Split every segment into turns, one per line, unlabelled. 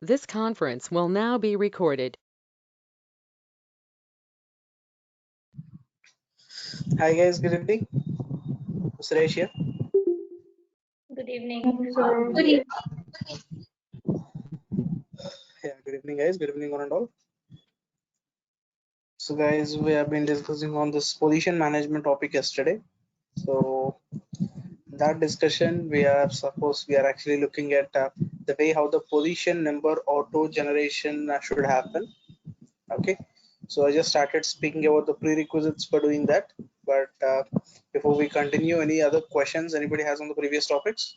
This conference will now be recorded.
Hi guys, good evening. Suresh here.
Good evening. Good evening.
Yeah, good evening guys. Good evening one and all. So guys, we have been discussing on this position management topic yesterday. So that discussion we are actually looking at the way how the position number auto generation should happen. Okay. So I just started speaking about the prerequisites for doing that. But before we continue, any other questions anybody has on the previous topics?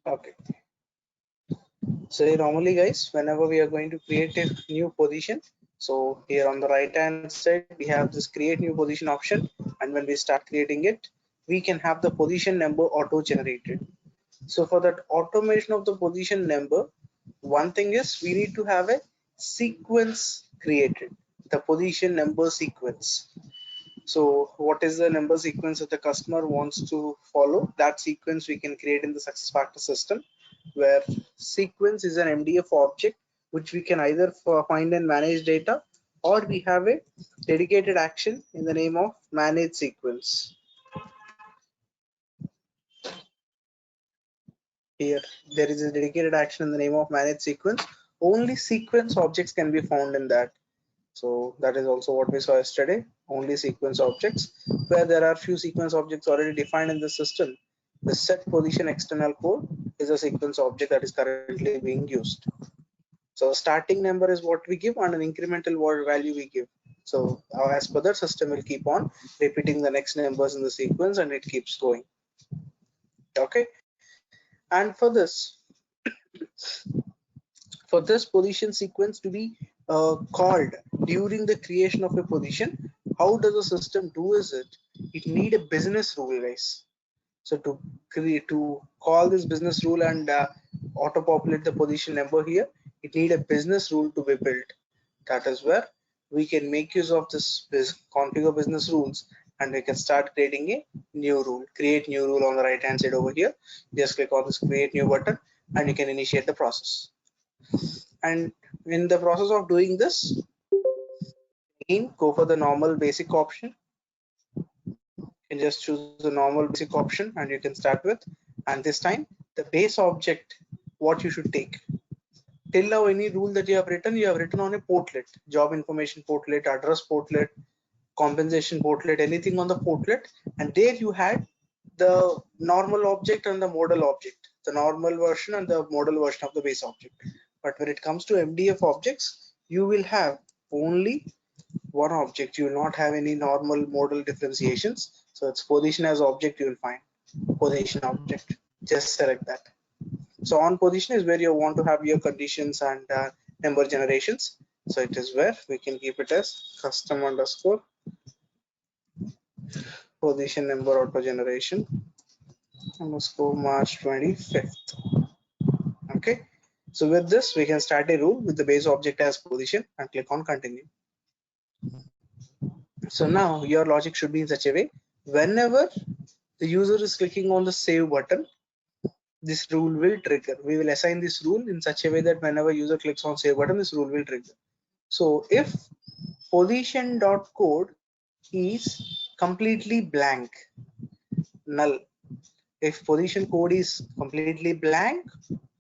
Okay. So normally guys, whenever we are going to create a new position, so here on the right hand side, we have this create new position option. And when we start creating it, we can have the position number auto generated. So for that automation of the position number, one thing is we need to have a sequence created, the position number sequence. So what is the number sequence that the customer wants to follow? That sequence we can create in the SuccessFactors system, where sequence is an MDF object which we can either find and manage data, or we have a dedicated action in the name of manage sequence. Here there is a dedicated action in the name of manage sequence. Only sequence objects can be found in that. So that is also what we saw yesterday, only sequence objects, where there are few sequence objects already defined in the system. The set position external code is a sequence object that is currently being used. So starting number is what we give and an incremental value we give. So as per that, system will keep on repeating the next numbers in the sequence and it keeps going. Okay. And for this position sequence to be called during the creation of a position, how does the system do is it need a business rule, guys. So to call this business rule and auto populate the position number here, it need a business rule to be built. That is where we can make use of this configure business rules, and we can start creating a new rule. Create new rule on the right hand side over here. Just click on this create new button and you can initiate the process. And in the process of doing this, again go for the normal basic option. You can just choose the normal basic option and you can start with. And this time the base object, what you should take. Till now, any rule that you have written on a portlet, job information portlet, address portlet, compensation portlet, anything on the portlet, and there you had the normal object and the model object, the normal version and the model version of the base object. But when it comes to MDF objects, you will have only one object. You will not have any normal model differentiations. So it's position as object you will find. Position object. Just select that. So on position is where you want to have your conditions and number generations. So it is where we can keep it as custom underscore position number auto generation underscore March 25th. Okay. So with this, we can start a rule with the base object as position and click on continue. So now your logic should be in such a way, whenever the user is clicking on the save button, this rule will trigger. We will assign this rule in such a way that whenever user clicks on save button, this rule will trigger. So if position.code is completely blank, null, if position code is completely blank,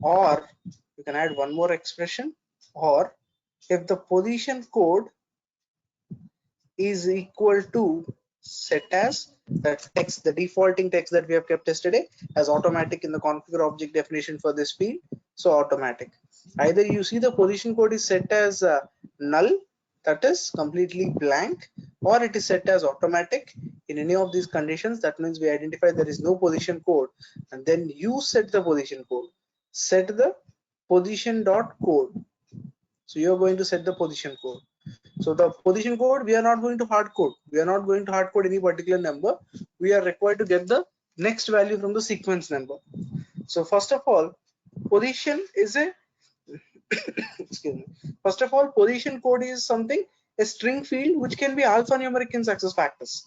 or you can add one more expression, or if the position code is equal to set as the text, the defaulting text that we have kept yesterday as automatic in the configure object definition for this field. So automatic, either you see the position code is set as null, that is completely blank, or it is set as automatic. In any of these conditions, that means we identify there is no position code, and then you set the position code. Set the position dot code. So you're going to set the position code. So the position code, we are not going to hard code. We are not going to hard code any particular number. We are required to get the next value from the sequence number. So first of all, position is a excuse me. First of all, position code is something, a string field which can be alphanumeric in SuccessFactors.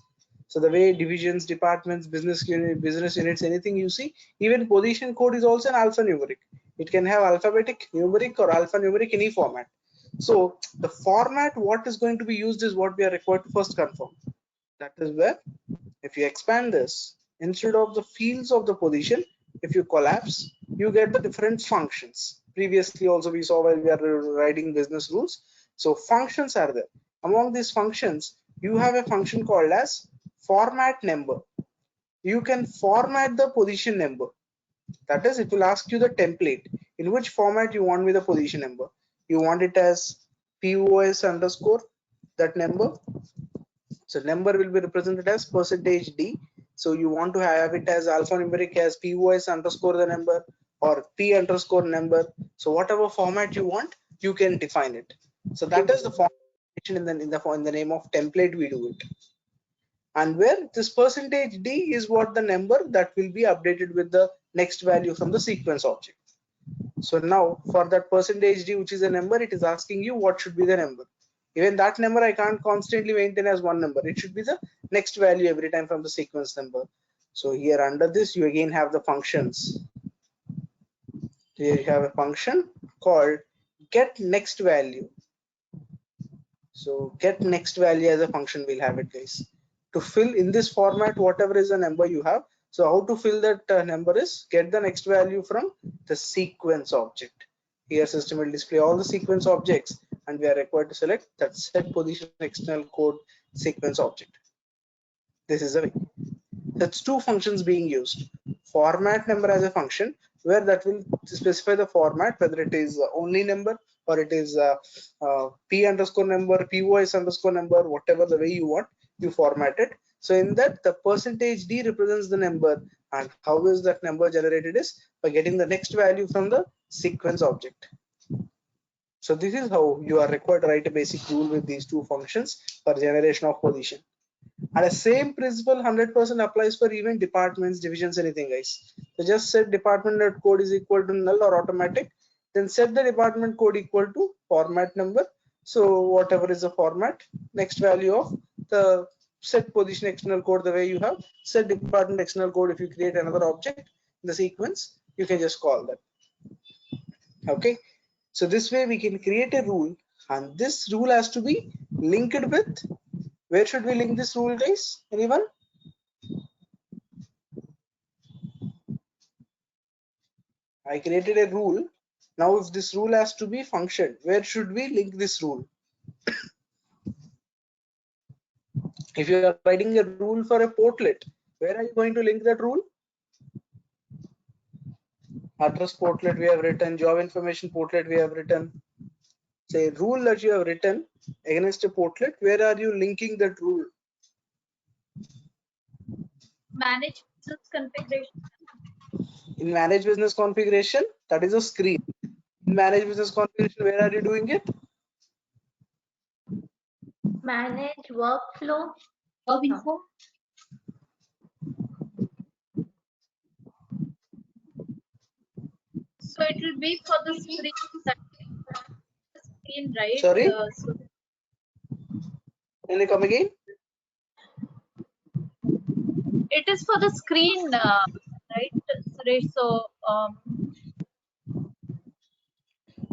So the way divisions, departments, business units, anything you see, even position code is also an alphanumeric. It can have alphabetic, numeric, or alphanumeric, any format. So the format what is going to be used is what we are required to first confirm. That is where, if you expand this, instead of the fields of the position, if you collapse, you get the different functions. Previously also we saw while we are writing business rules. So functions are there. Among these functions, you have a function called as format number. You can format the position number. That is, it will ask you the template in which format you want with the position number. You want it as POS underscore that number. So number will be represented as %D. So you want to have it as alphanumeric as POS underscore the number or P underscore number. So whatever format you want, you can define it. So that is the format in the name of template we do it. And where this %D is what the number that will be updated with the next value from the sequence object. So now for that %D, which is a number, it is asking you what should be the number. Even that number I can't constantly maintain as one number. It should be the next value every time from the sequence number. So here under this, you again have the functions. Here you have a function called get next value. So get next value as a function we'll have it, guys. To fill in this format, whatever is the number you have. So how to fill that number is get the next value from the sequence object. Here system will display all the sequence objects and we are required to select that set position external code sequence object. This is the way. That's two functions being used. Format number as a function where that will specify the format, whether it is only number or it is P underscore number, POS underscore number, whatever the way you want, you format it. So in that, the %D represents the number, and how is that number generated is by getting the next value from the sequence object. So this is how you are required to write a basic rule with these two functions for generation of position. And the same principle 100% applies for even departments, divisions, anything, guys. So just set department code is equal to null or automatic, then set the department code equal to format number. So whatever is the format, next value of the set position external code, the way you have set department external code. If you create another object in the sequence, you can just call that. Okay. So this way we can create a rule, and this rule has to be linked with, where should we link this rule, guys? Anyone? I created a rule. Now if this rule has to be function, where should we link this rule? If you are writing a rule for a portlet, where are you going to link that rule? Address portlet we have written, job information portlet we have written. Say rule that you have written against a portlet, where are you linking that rule?
Manage business configuration.
In manage business configuration, that is a screen. In manage business configuration, where are you doing it?
Manage workflow.
Info.
So it will be for the screen, right?
Sorry?
So
Can you come again?
it is for the screen, right, Suresh? So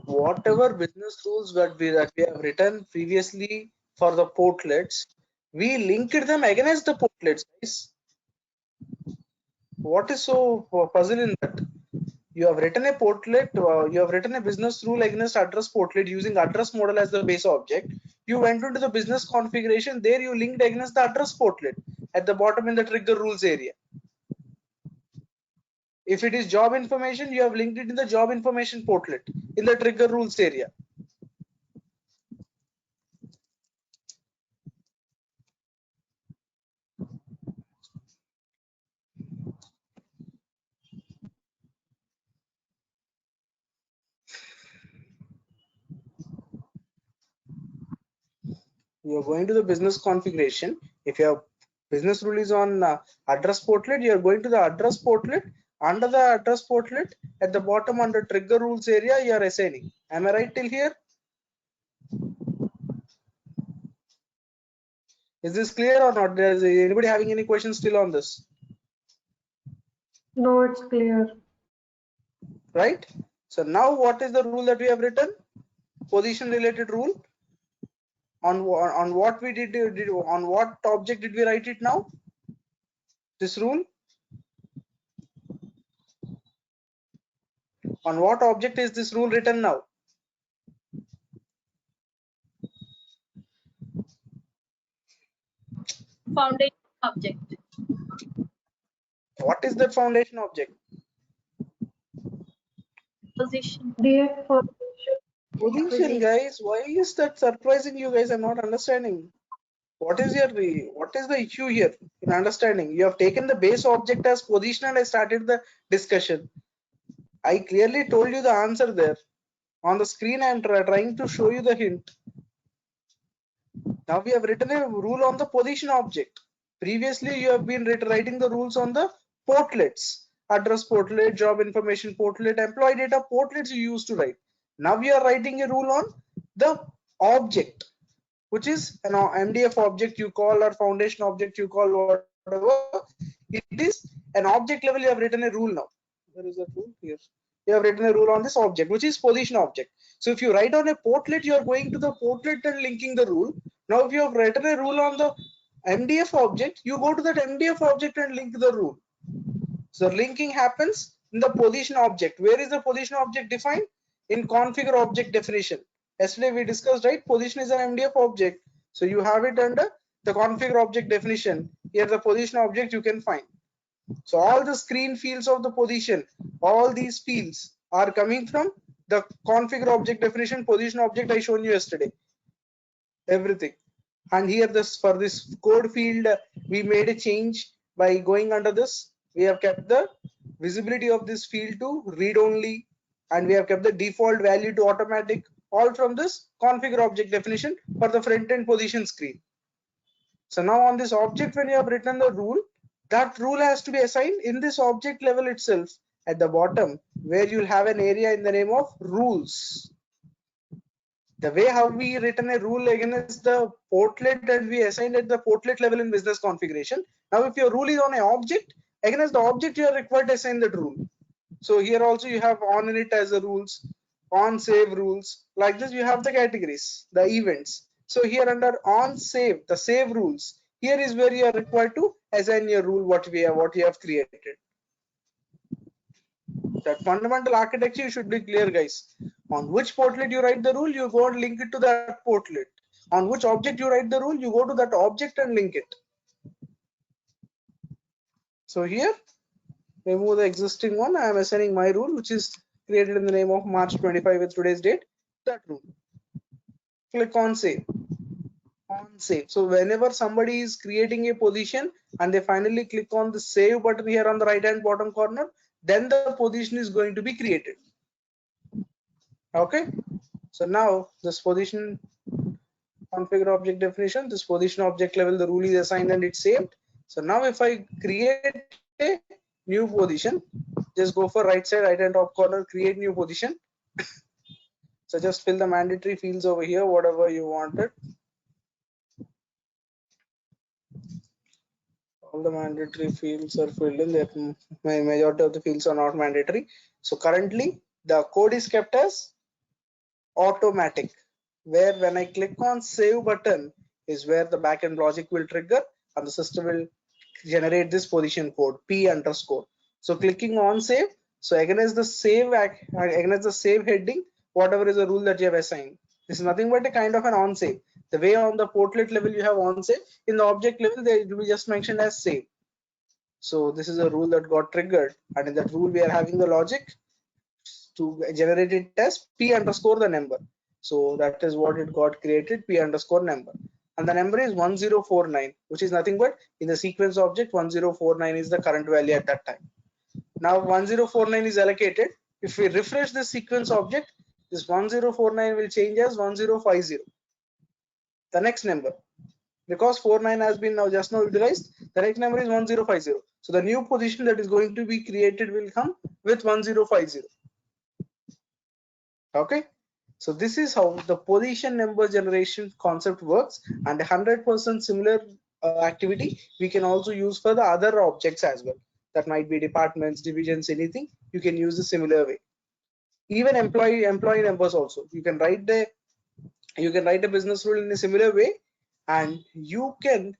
whatever business rules that we have written previously for the portlets, we linked them against the portlets, guys. What is so puzzle in that? You have written a portlet, you have written a business rule against address portlet using address model as the base object. You went into the business configuration, there you linked against the address portlet at the bottom in the trigger rules area. If it is job information, you have linked it in the job information portlet in the trigger rules area. You are going to the business configuration. If you have business rule is on address portlet, you are going to the address portlet. Under the address portlet, at the bottom under trigger rules area, you are assigning. Am I right till here? Is this clear or not? Is anybody having any questions still on this?
No, it's clear.
Right? So now what is the rule that we have written? Position related rule. On what we did on what object did we write it now? This rule. On what object is this rule written now?
Foundation object.
What is that foundation object?
Position.
DF for
Position, guys. Why is that surprising you guys? I'm not understanding. What is the issue here in understanding? You have taken the base object as position and I started the discussion. I clearly told you the answer there. On the screen, I am trying to show you the hint. Now we have written a rule on the position object. Previously, you have been writing the rules on the portlets. Address portlet, job information portlet, employee data portlets you used to write. Now we are writing a rule on the object, which is an MDF object you call or foundation object you call, whatever. It is an object level. You have written a rule now. Where is that rule? Here. You have written a rule on this object, which is position object. So if you write on a portlet, you are going to the portlet and linking the rule. Now, if you have written a rule on the MDF object, you go to that MDF object and link the rule. So linking happens in the position object. Where is the position object defined? In configure object definition. Yesterday we discussed, right? Position is an MDF object. So you have it under the configure object definition. Here the position object you can find. So all the screen fields of the position, all these fields are coming from the configure object definition position object I shown you yesterday. Everything. And here this for this code field we made a change by going under this. We have kept the visibility of this field to read only, and we have kept the default value to automatic, all from this configure object definition for the front end position screen. So now on this object, when you have written the rule, that rule has to be assigned in this object level itself at the bottom, where you'll have an area in the name of rules. The way how we written a rule against the portlet and we assigned at the portlet level in business configuration. Now if your rule is on an object, against the object you are required to assign that rule. So here also you have on init as the rules, on save rules. Like this you have the categories, the events. So here under on save, the save rules, here is where you are required to assign your rule what you have created. That fundamental architecture should be clear, guys. On which portlet you write the rule, you go and link it to that portlet. On which object you write the rule, you go to that object and link it. So here, remove the existing one. I am assigning my rule, which is created in the name of March 25 with today's date. That rule. Click on save. On save. So whenever somebody is creating a position and they finally click on the save button here on the right hand bottom corner, then the position is going to be created. Okay. So now this position configure object definition, this position object level, the rule is assigned and it's saved. So now if I create a new position, just go for right side, right hand top corner, create new position. So just fill the mandatory fields over here, whatever you wanted. All the mandatory fields are filled in. That majority of the fields are not mandatory. So currently the code is kept as automatic, where when I click on save button is where the backend logic will trigger and the system will generate this position code p underscore. So clicking on save, so against the save heading, whatever is the rule that you have assigned, this is nothing but a kind of an on save. The way on the portlet level you have on save, in the object level they will be just mentioned as save. So this is a rule that got triggered, and in that rule we are having the logic to generate it as p underscore the number. So that is what it got created, p underscore number, and the number is 1049, which is nothing but in the sequence object 1049 is the current value at that time. Now 1049 is allocated. If we refresh the sequence object, this 1049 will change as 1050, the next number, because 49 has been now just now utilized. The next number is 1050. So the new position that is going to be created will come with 1050. Okay. So this is how the position number generation concept works, and 100% similar activity we can also use for the other objects as well. That might be departments, divisions, anything. You can use a similar way. Even employee numbers also. You can write a business rule in a similar way, and you can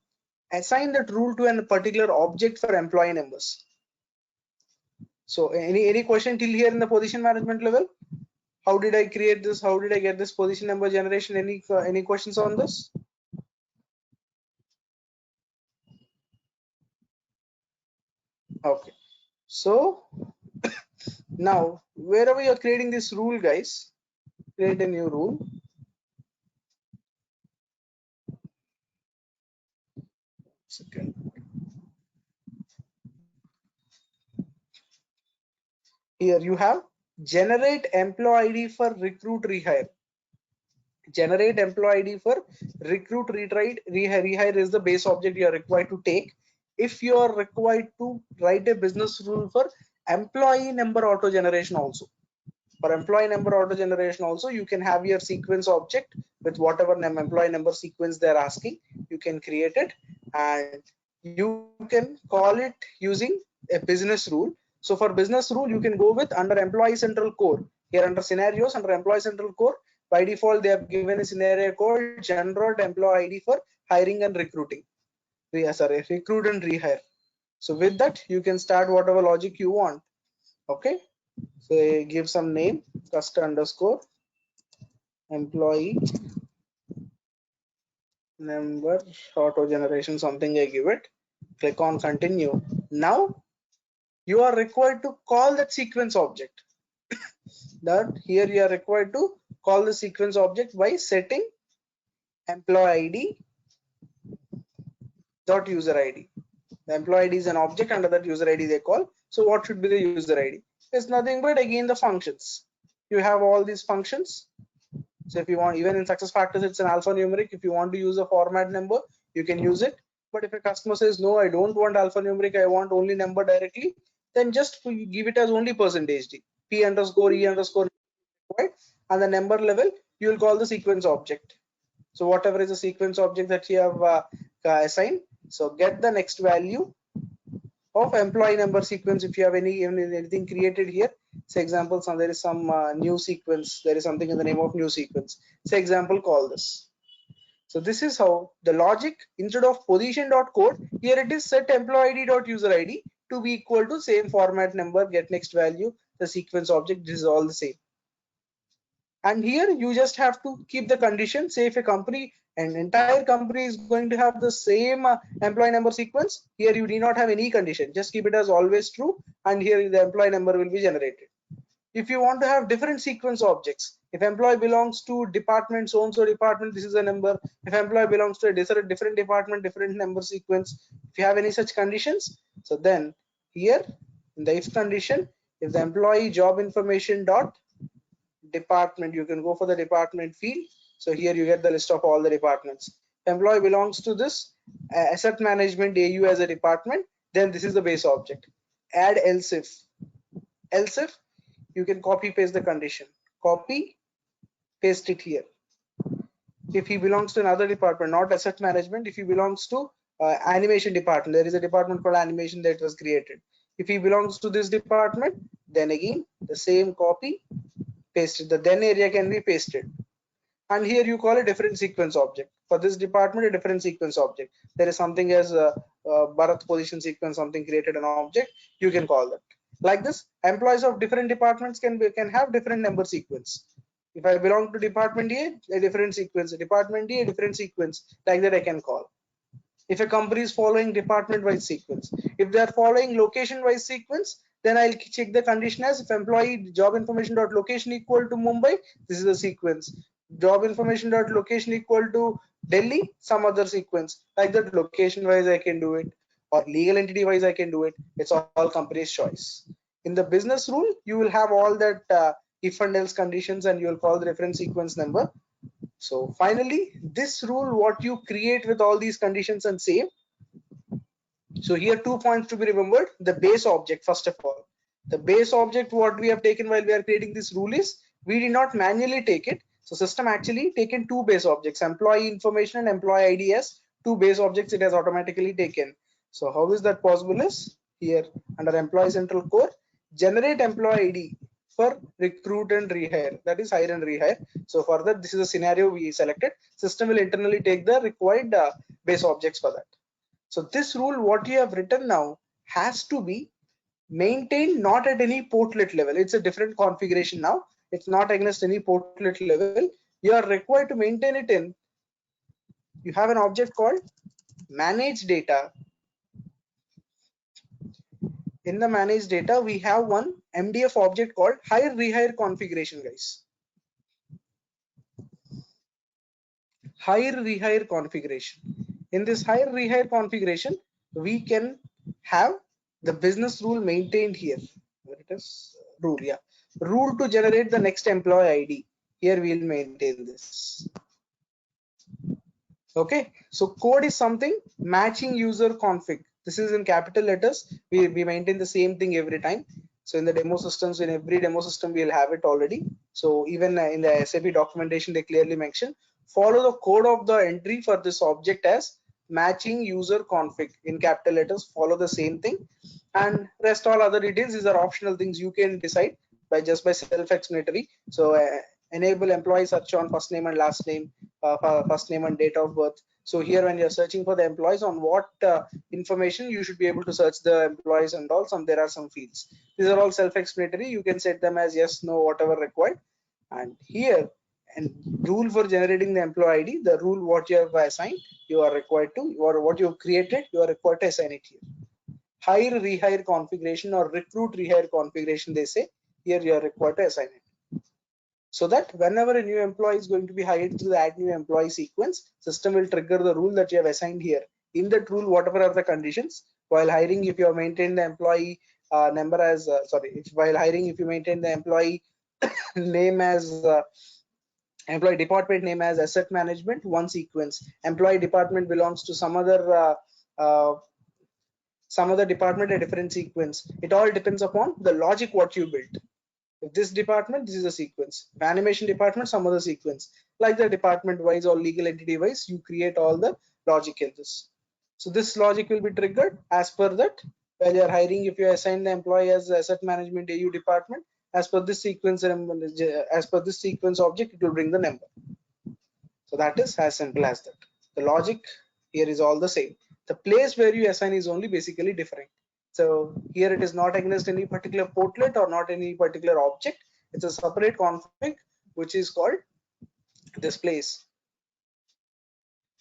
assign that rule to a particular object for employee numbers. So any question till here in the position management level? How did I create this? How did I get this position number generation? Any questions on this? Okay. So now wherever you're creating this rule, guys, create a new rule. Second. Here you have generate employee ID for recruit rehire. Generate employee ID for recruit rehire is the base object you are required to take. If you are required to write a business rule for employee number auto generation also. For employee number auto generation also, you can have your sequence object with whatever employee number sequence they're asking. You can create it and you can call it using a business rule. So for business rule, you can go with under employee central core. Here under scenarios, under employee central core, by default they have given a scenario called generate employee ID for hiring and recruiting. Recruit and rehire. So with that, you can start whatever logic you want. Okay. So give some name, cust underscore employee number auto generation, something I give it. Click on continue. Now you are required to call that sequence object. That here you are required to call the sequence object by setting employee ID dot user ID. The employee ID is an object, under that user ID they call. So what should be the user ID? It's nothing but again the functions. You have all these functions. So if you want, even in SuccessFactors, it's an alphanumeric. If you want to use a format number, you can use it. But if a customer says, no, I don't want alphanumeric, I want only number directly, then just give it as only %d, p underscore e underscore, right? And the number level, you will call the sequence object. So whatever is the sequence object that you have assigned, so get the next value of employee number sequence. If you have anything created here, say example, there is some new sequence, there is something in the name of new sequence, say example, call this. So this is how the logic, instead of position.code, here it is set employee ID dot user ID to be equal to same format number, get next value, the sequence object, this is all the same. And here you just have to keep the condition. Say if a company, an entire company is going to have the same employee number sequence, here you do not have any condition, just keep it as always true, and here the employee number will be generated. If you want to have different sequence objects, if employee belongs to department, so and so department, this is a number. If employee belongs to a different department, different number sequence, if you have any such conditions, so then here in the if condition, if the employee job information dot department, you can go for the department field. So here you get the list of all the departments. Employee belongs to this asset management AU as a department, then this is the base object. Add else if you can copy paste the condition, copy paste it here. If he belongs to another department, not asset management, if he belongs to animation department, there is a department called animation that was created. If he belongs to this department, then again the same copy pasted, the then area can be pasted, and here you call a different sequence object. For this department, a different sequence object. There is something as Bharat position sequence, something created an object, you can call that. Like this, employees of different departments can have different number sequence. If I belong to department A, a different sequence, department D, a different sequence, like that I can call. If a company is following department wise sequence, if they are following location wise sequence, then I'll check the condition as if employee job information dot location equal to Mumbai, this is the sequence. Job information dot location equal to Delhi, some other sequence. Like that, location wise I can do it, or legal entity wise I can do it. It's all company's choice. In the business rule, you will have all that if and else conditions, and you will call the reference sequence number. So finally, this rule, what you create with all these conditions and save. So here 2 points to be remembered. The base object, first of all, the base object what we have taken while we are creating this rule is, we did not manually take it. So system actually taken two base objects, employee information and employee ID as two base objects it has automatically taken. So how is that possible is here under employee central core, generate employee ID for recruit and rehire, that is hire and rehire. So for that, this is a scenario we selected. System will internally take the required base objects for that. So this rule what you have written now has to be maintained not at any portlet level. It's a different configuration now. It's not against any portlet level. You are required to maintain it in, you have an object called manage data. In the manage data, we have one MDF object called hire rehire configuration, guys. Hire rehire configuration. In this hire rehire configuration, we can have the business rule maintained here. Where it is rule, yeah. Rule to generate the next employee ID. Here we will maintain this. Okay, so code is something matching user config. This is in capital letters. We maintain the same thing every time. So in the demo systems, in every demo system, we'll have it already. So even in the SAP documentation, they clearly mention follow the code of the entry for this object as matching user config in capital letters. Follow the same thing, and rest all other details. These are optional things you can decide by self-explanatory. So enable employee search on first name and last name, first name and date of birth. So here when you're searching for the employees, on what information you should be able to search the employees and all, there are some fields. These are all self-explanatory. You can set them as yes, no, whatever required. And here, and rule for generating the employee ID, the rule what you have assigned, you are required to, or what you have created, you are required to assign it here. Hire rehire configuration or recruit rehire configuration, they say, here you are required to assign it. So that whenever a new employee is going to be hired through the add new employee sequence, system will trigger the rule that you have assigned here. In that rule, whatever are the conditions, while hiring, if you have maintained the employee number as, while hiring, if you maintain the employee name as, employee department name as asset management, one sequence. Employee department belongs to some other department, a different sequence. It all depends upon the logic what you built. If this department, this is a sequence. Animation department, some other sequence. Like the department wise or legal entity wise, you create all the logic in this. So this logic will be triggered as per that. While you are hiring, if you assign the employee as asset management AU department, as per this sequence, object, it will bring the number. So that is as simple as that. The logic here is all the same. The place where you assign is only basically different. So here it is not against any particular portlet or not any particular object. It's a separate config which is called this place.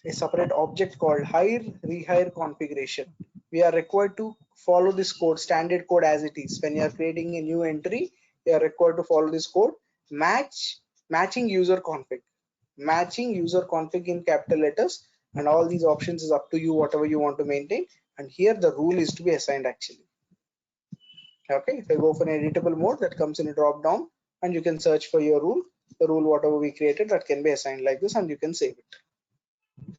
A separate object called hire rehire configuration. We are required to follow this code, standard code as it is. When you are creating a new entry, you are required to follow this code. Matching user config. Matching user config in capital letters, and all these options is up to you, whatever you want to maintain. And here the rule is to be assigned actually. Okay, if I go for an editable mode, that comes in a drop down and you can search for your rule. The rule whatever we created, that can be assigned like this, and you can save it.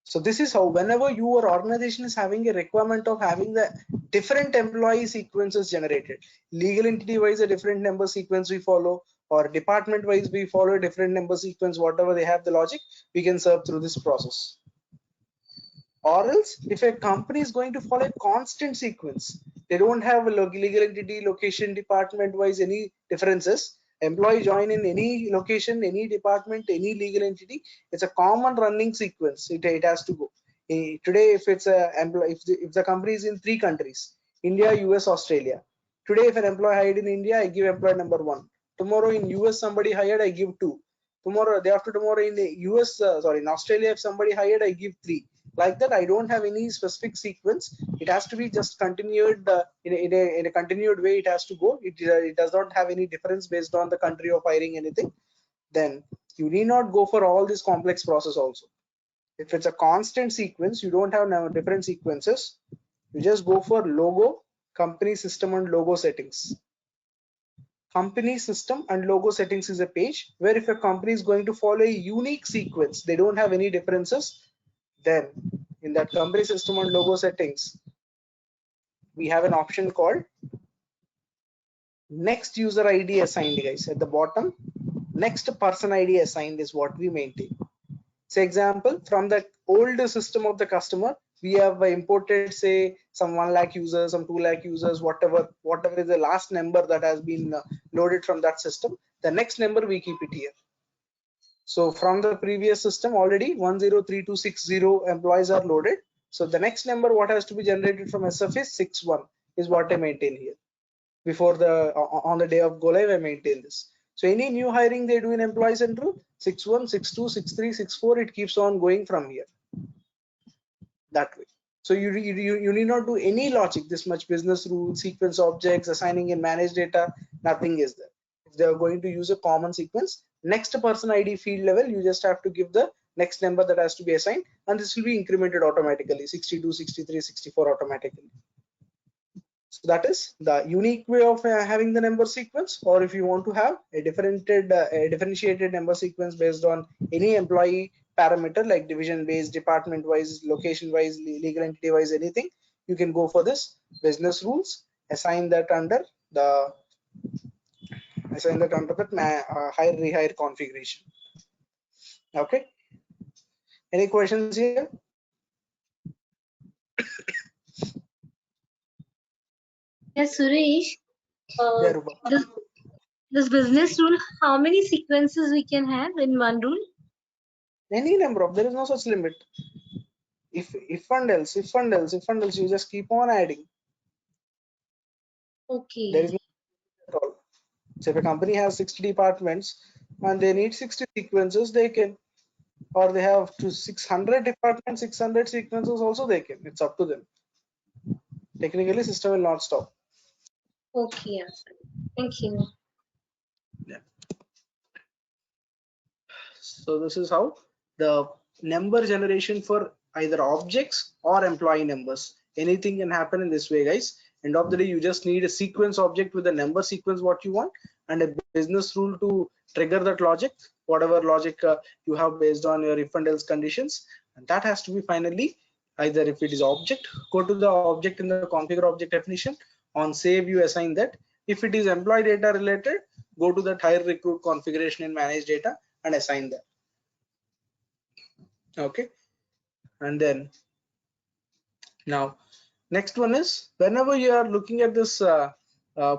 So this is how, whenever your organization is having a requirement of having the different employee sequences generated, legal entity wise a different number sequence we follow, or department wise we follow a different number sequence, whatever they have the logic, we can serve through this process. Or else if a company is going to follow a constant sequence, they don't have a legal entity, location, department wise any differences, employee join in any location, any department, any legal entity, it's a common running sequence. It has to go. Today if it's a employee, if the company is in 3 countries, India, US, Australia, today if an employee hired in India, I give employee number 1. Tomorrow in US somebody hired, I give 2. Tomorrow, day after tomorrow in the US, in Australia, if somebody hired, I give 3. Like that, I don't have any specific sequence. It has to be just continued in a continued way. It has to go. It does not have any difference based on the country of hiring anything. Then you need not go for all this complex process also. If it's a constant sequence, you don't have different sequences. You just go for logo, company system, and logo settings. Company system and logo settings is a page where if a company is going to follow a unique sequence, they don't have any differences, then in that company system and logo settings, we have an option called next user ID assigned, guys, at the bottom. next person ID assigned is what we maintain. Say example, from the old system of the customer, we have imported say some 1 lakh users, some 2 lakh users, whatever is the last number that has been loaded from that system. The next number we keep it here. So from the previous system already 103260 employees are loaded. So the next number what has to be generated from SF is 61 is what I maintain here. Before the on the day of go live I maintain this. So any new hiring they do in employee central 61, 62, 63, 64, it keeps on going from here that way. So you need not do any logic, this much business rule, sequence objects, assigning in managed data, nothing is there. If they are going to use a common sequence, next person ID field level, you just have to give the next number that has to be assigned, and this will be incremented automatically, 62, 63, 64 automatically. So that is the unique way of having the number sequence. Or if you want to have a differentiated number sequence based on any employee parameter like division based, department wise, location wise, legal entity wise, anything, you can go for this business rules, assign that under the hire rehire configuration. Okay, any questions here?
Yes, Suresh.
Yeah, Rupa.
This business rule, how many sequences we can have in one rule?
Any number of, there is no such limit. If and else, you just keep on adding.
Okay.
There is no at all. So if a company has 60 departments and they need 60 sequences, they can, or they have to 600 departments, 600 sequences also they can. It's up to them. Technically, system will not stop.
Okay, thank you.
Yeah. So this is how the number generation for either objects or employee numbers. Anything can happen in this way, guys. End of the day, you just need a sequence object with a number sequence what you want, and a business rule to trigger that logic, whatever logic you have based on your if and else conditions, and that has to be finally either if it is object, go to the object in the configure object definition. On save, you assign that. If it is employee data related, go to that hire recruit configuration in manage data and assign that. Okay, and then now next one is whenever you are looking at this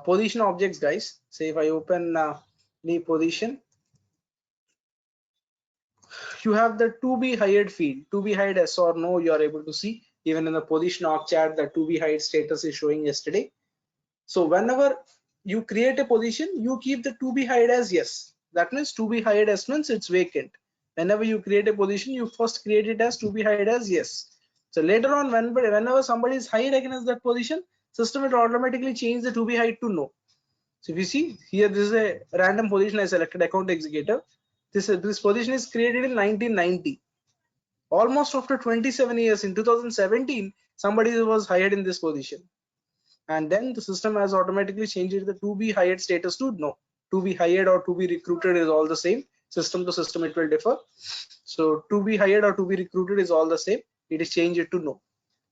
position objects, guys. Say if I open the position, you have the to be hired field, to be hired yes or no. You are able to see even in the position org chat the to be hired status is showing yesterday. So whenever you create a position, you keep the to be hired as yes. That means to be hired as means it's vacant. Whenever you create a position, you first create it as to be hired as yes. So later on, whenever somebody is hired against that position, system will automatically change the to be hired to no. So if you see here, this is a random position I selected, account executive. This position is created in 1990. Almost after 27 years, in 2017, somebody was hired in this position. And then the system has automatically changed the to be hired status to no. To be hired or to be recruited is all the same. System to system it will differ. So to be hired or to be recruited is all the same. It is changed to no.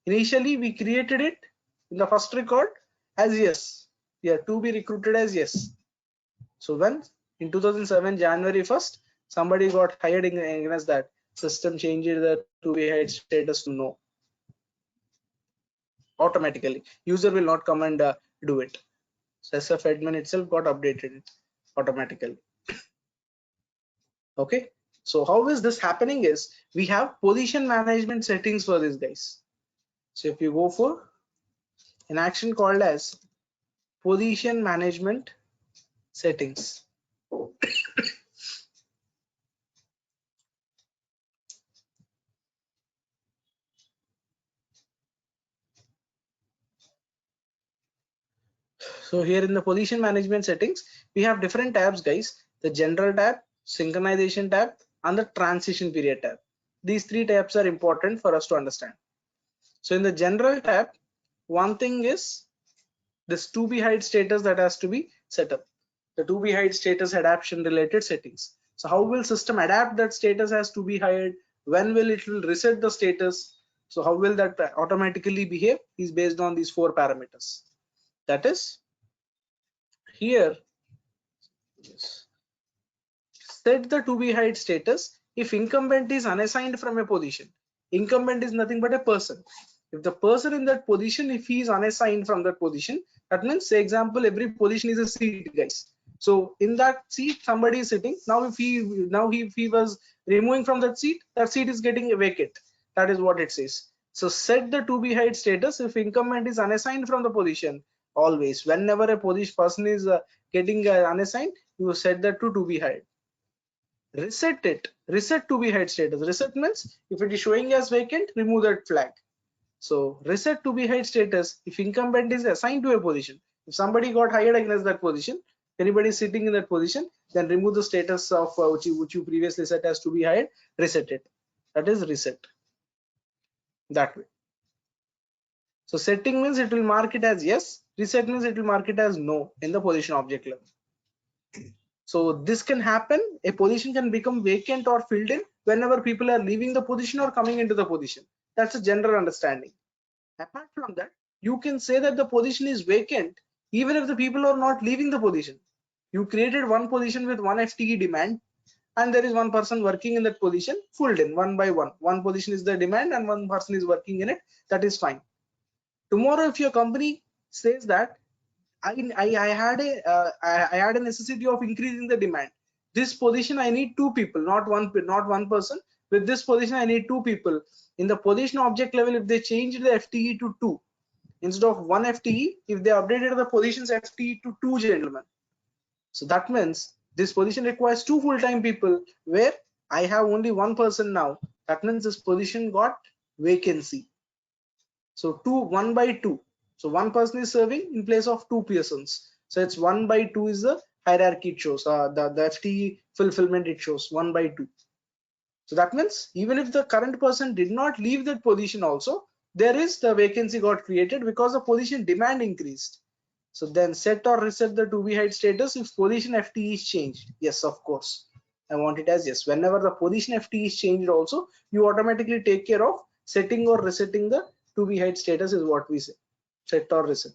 Initially we created it in the first record as yes. Yeah, to be recruited as yes. So when in 2007 January 1st somebody got hired against that, system changed the to be hired status to no. Automatically, user will not come and do it. So SF admin itself got updated automatically. Okay, so how is this happening is we have position management settings for this, guys. So if you go for an action called as position management settings. So here in the position management settings, we have different tabs, guys. The general tab, synchronization tab, and the transition period tab. These three tabs are important for us to understand. So in the general tab, one thing is this to be hide status that has to be set up. The to be hide status adaptation related settings. So how will system adapt that status as to be hide? When will it will reset the status? So how will that automatically behave is based on these 4 parameters. That is here. Yes. set the to be hired status if incumbent is unassigned from a position. Incumbent is nothing but a person. If the person in that position, if he is unassigned from that position, that means, say example, every position is a seat, guys. So in that seat somebody is sitting. Now if he was removing from that seat is getting vacant. That is what it says. So set the to be hired status if incumbent is unassigned from the position. Always, whenever a person is getting unassigned, you set that to be hired. Reset it. Reset to be hired status. Reset means if it is showing as vacant, remove that flag. So reset to be hired status if incumbent is assigned to a position. If somebody got hired against that position, anybody sitting in that position, then remove the status of which you previously set as to be hired. Reset it. That is reset. That way. So setting means it will mark it as yes. Reset means it will mark it as no in the position object level. So this can happen. A position can become vacant or filled in whenever people are leaving the position or coming into the position. That's a general understanding. Apart from that, you can say that the position is vacant even if the people are not leaving the position. You created one position with one FTE demand, and there is one person working in that position, filled in one by one. One position is the demand and one person is working in it. That is fine. Tomorrow, if your company says that I had a necessity of increasing the demand. This position I need two people, not one person. With this position I need two people. In the position object level, if they changed the FTE to 2 instead of 1 FTE, if they updated the positions FTE to 2 gentlemen, so that means this position requires 2 full-time people where I have only one person now. That means this position got vacancy. So 1 by 2. So one person is serving in place of 2 persons. So it's 1 by 2 is the hierarchy it shows. The FTE fulfillment it shows 1 by 2. So that means even if the current person did not leave that position also, there is the vacancy got created because the position demand increased. So then set or reset the to be hired status if position FTE is changed. Yes, of course. I want it as yes. Whenever the position FTE is changed also, you automatically take care of setting or resetting the to be hired status is what we say. Set or reset.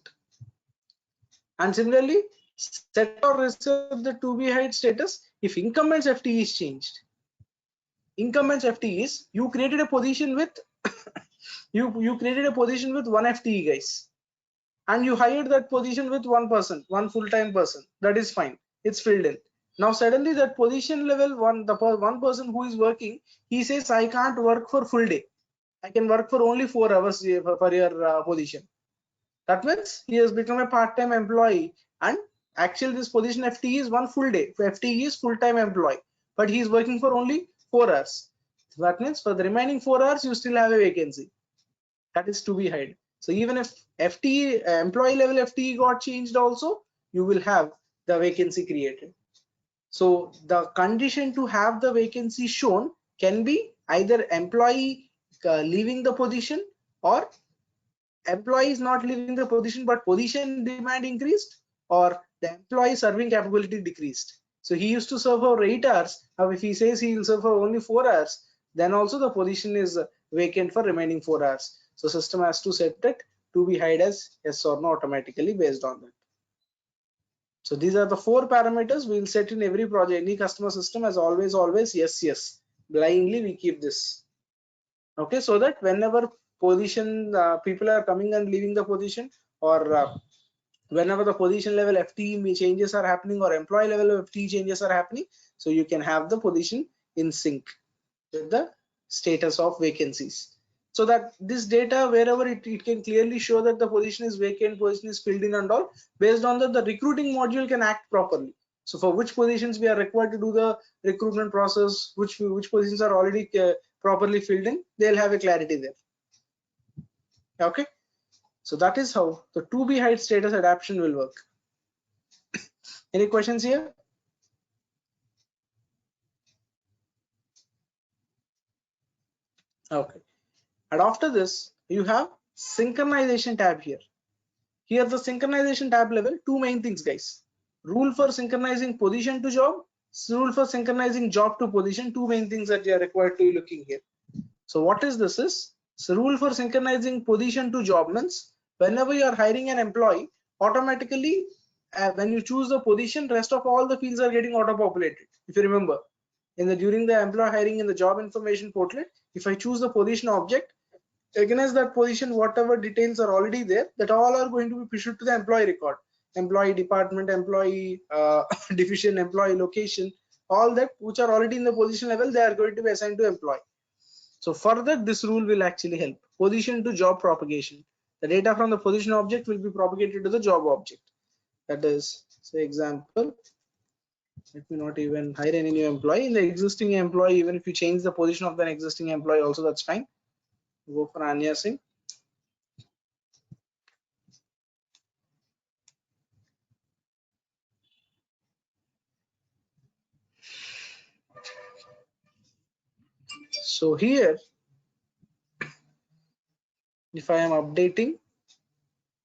And similarly, set or reset the to be hired status if incumbent's FTE is changed. Incumbent's FTE is you created a position with you created a position with 1 FTE, guys, and you hired that position with one person, one full-time person. That is fine. It's filled in. Now suddenly that position level one person who is working, he says I can't work for full day. I can work for only 4 hours for your position. That means he has become a part-time employee, and actually this position FTE is 1 full day. FTE is full-time employee, but he is working for only 4 hours. That means for the remaining 4 hours you still have a vacancy. That is to be hired. So even if FTE employee level FTE got changed also, you will have the vacancy created. So the condition to have the vacancy shown can be either employee leaving the position or employee is not leaving the position but position demand increased, or the employee serving capability decreased. So he used to serve for 8 hours. Now if he says he will serve for only 4 hours, then also the position is vacant for remaining 4 hours. So system has to set that to be hired as yes or no automatically based on that. So these are the 4 parameters we will set in every project, any customer system as always yes. Blindly we keep this. Okay, so that whenever position people are coming and leaving the position, or whenever the position level FTE changes are happening or employee level FTE changes are happening, so you can have the position in sync with the status of vacancies. So that this data, wherever it can clearly show that the position is vacant, position is filled in and all, based on that the recruiting module can act properly. So for which positions we are required to do the recruitment process, which positions are already properly filled in, they'll have a clarity there. Okay, so that is how the to be hired status adaptation will work. Any questions here? Okay, and after this you have synchronization tab here. Here the synchronization tab level, 2 main things, guys. Rule for synchronizing position to job, rule for synchronizing job to position, 2 main things that you are required to be looking here. So what is this is? So rule for synchronizing position to job means whenever you are hiring an employee, automatically when you choose the position, rest of all the fields are getting auto populated. If you remember, during the employee hiring in the job information portal, if I choose the position object, against that position, whatever details are already there, that all are going to be pushed to the employee record, employee department, employee division, employee location, all that which are already in the position level, they are going to be assigned to employee. So further, this rule will actually help. Position to job propagation. The data from the position object will be propagated to the job object. That is, say example, let me not even hire any new employee. In the existing employee, even if you change the position of the existing employee also, that's fine. Go for Anya Singh. So here, if I am updating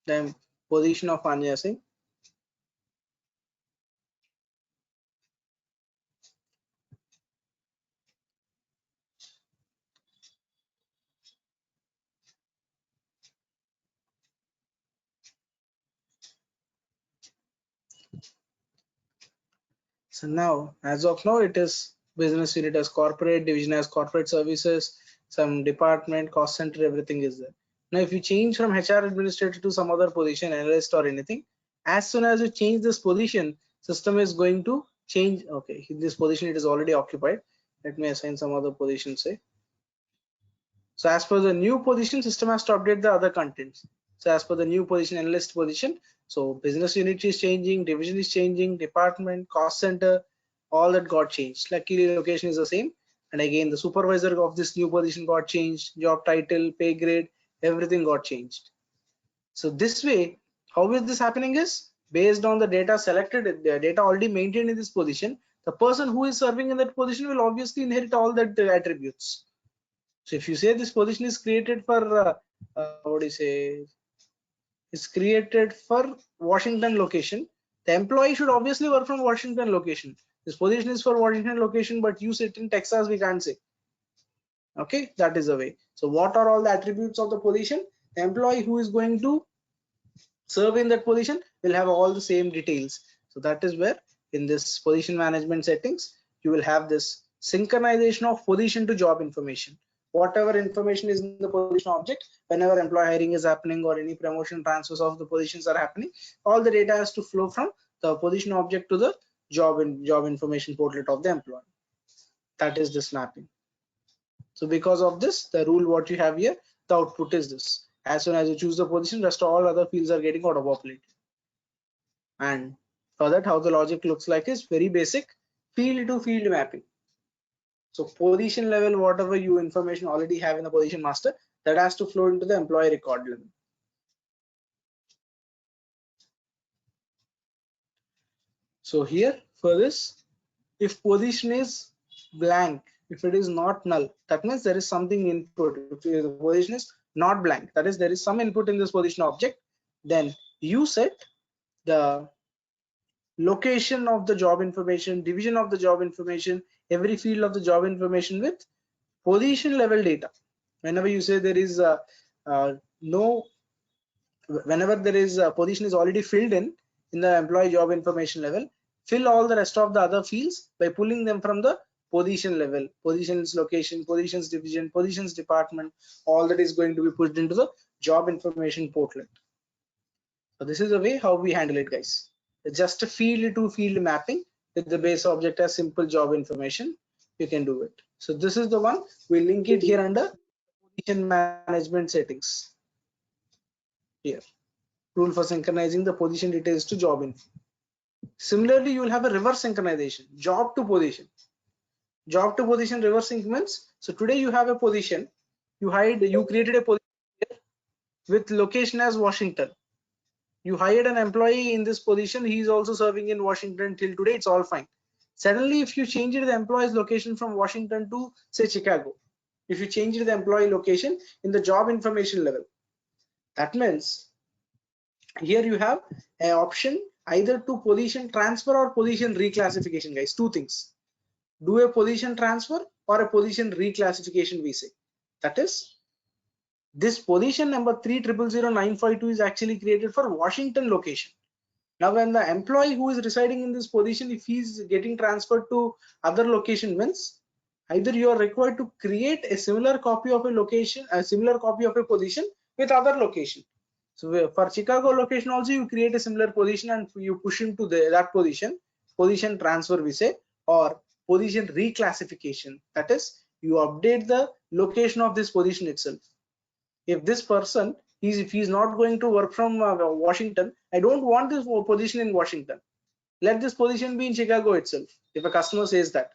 the position of Anya Singh, so now, as of now, it is business unit as corporate, division as corporate services, some department, cost center, everything is there. Now, if you change from HR administrator to some other position, analyst or anything, as soon as you change this position, system is going to change. Okay, this position it is already occupied. Let me assign some other position, say. So as per the new position, system has to update the other contents. So as per the new position, analyst position, so business unit is changing, division is changing, department, cost center, all that got changed. Luckily, location is the same. And again, the supervisor of this new position got changed, job title, pay grade, everything got changed. So this way, how is this happening is based on the data selected, the data already maintained in this position, the person who is serving in that position will obviously inherit all that attributes. So if you say this position is created for what do you say, is created for Washington location, the employee should obviously work from Washington location. This position is for Washington location, but you sit in Texas, we can't say. Okay, that is the way. So what are all the attributes of the position? The employee who is going to serve in that position will have all the same details. So that is where in this position management settings, you will have this synchronization of position to job information. Whatever information is in the position object, whenever employee hiring is happening or any promotion transfers of the positions are happening, all the data has to flow from the position object to the job information portlet of the employee. That is this mapping. So because of this, the rule what you have here, the output is this. As soon as you choose the position, rest all other fields are getting auto populated. And for that, how the logic looks like is very basic, field to field mapping. So position level, whatever you information already have in the position master, that has to flow into the employee record level. So here for this, if position is blank, if it is not null, that means there is something input. If the position is not blank, that is there is some input in this position object, then you set the location of the job information, division of the job information, every field of the job information with position level data. Whenever you say there is whenever there is a position is already filled in the employee job information level, fill all the rest of the other fields by pulling them from the position level, positions location, positions division, positions department, all that is going to be pushed into the job information portlet. So this is the way how we handle it, guys. It's just a field to field mapping with the base object as simple job information. You can do it. So this is the one we link it here under position management settings. Here, rule for synchronizing the position details to job info. Similarly, you will have a reverse synchronization, job to position. Job to position reverse sync means, so today you have a position, you created a position here with location as Washington. You hired an employee in this position, he is also serving in Washington till today, it's all fine. Suddenly, if you change the employee's location from Washington to say Chicago, if you change the employee location in the job information level, that means here you have an option either to position transfer or position reclassification, guys. Two things: do a position transfer or a position reclassification, we say. That is, this position number 3000952 is actually created for Washington location. Now when the employee who is residing in this position, if he's getting transferred to other location, means either you are required to create a similar copy of a location, a similar copy of a position with other location. So for Chicago location also you create a similar position and you push him to that position transfer we say, or position reclassification. That is, you update the location of this position itself. If this person if he's not going to work from Washington, I don't want this position in Washington. Let this position be in Chicago itself. If a customer says that,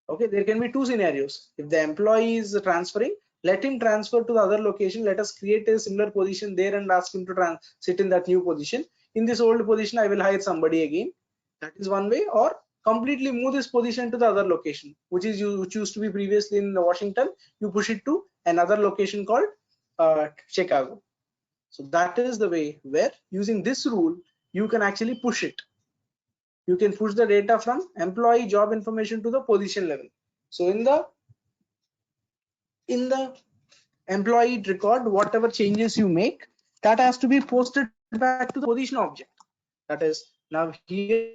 okay, there can be two scenarios. If the employee is transferring, let him transfer to the other location. Let us create a similar position there and ask him to sit in that new position. In this old position, I will hire somebody again. That is one way. Or completely move this position to the other location, which used to be previously in Washington. You push it to another location called Chicago. So that is the way where using this rule you can actually push it. You can push the data from employee job information to the position level. So in the employee record, whatever changes you make, that has to be posted back to the position object. That is, now here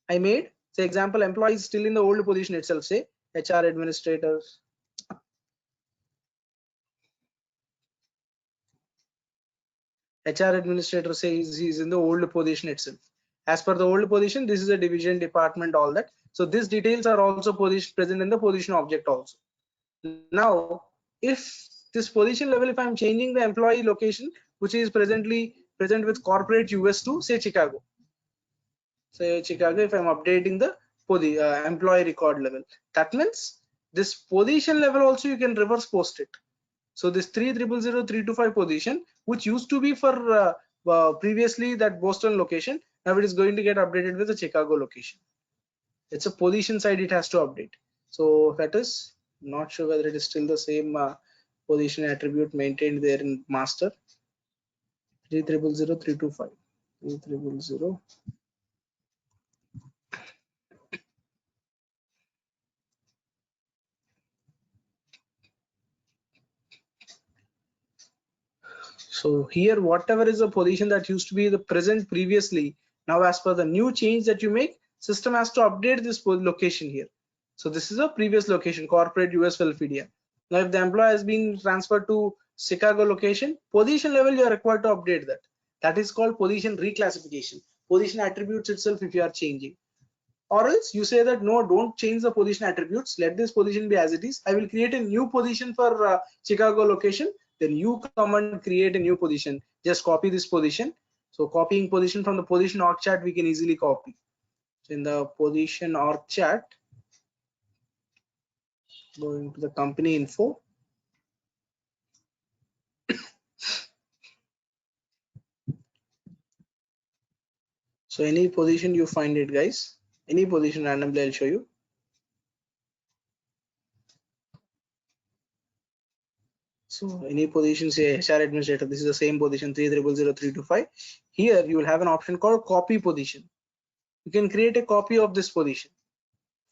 I made, say example, employee is still in the old position itself, say HR administrators. HR administrator says he's in the old position itself. As per the old position, this is a division, department, all that. So these details are also present in the position object also. Now, if this position level, if I'm changing the employee location, which is presently present with corporate US to say Chicago. Say Chicago, if I'm updating the employee record level, that means this position level also you can reverse post it. So this 3000325 position, which used to be for previously that Boston location, now it is going to get updated with the Chicago location. It's a position side it has to update. So that is not sure whether it is still the same position attribute maintained there in master. 3000325 300. So here, whatever is the position that used to be the present previously, now as per the new change that you make, system has to update this location here. So this is a previous location, corporate US Philadelphia. Now if the employee has been transferred to Chicago location, position level you are required to update that. That is called position reclassification. Position attributes itself if you are changing. Or else you say that no, don't change the position attributes, let this position be as it is. I will create a new position for Chicago location. Then you come and create a new position. Just copy this position. So copying position from the position org chart, we can easily copy. So in the position org chart, going to the company info. So any position you find it, guys, any position randomly I'll show you. So any position, say HR administrator, this is the same position 3000325. Here you will have an option called copy position. You can create a copy of this position.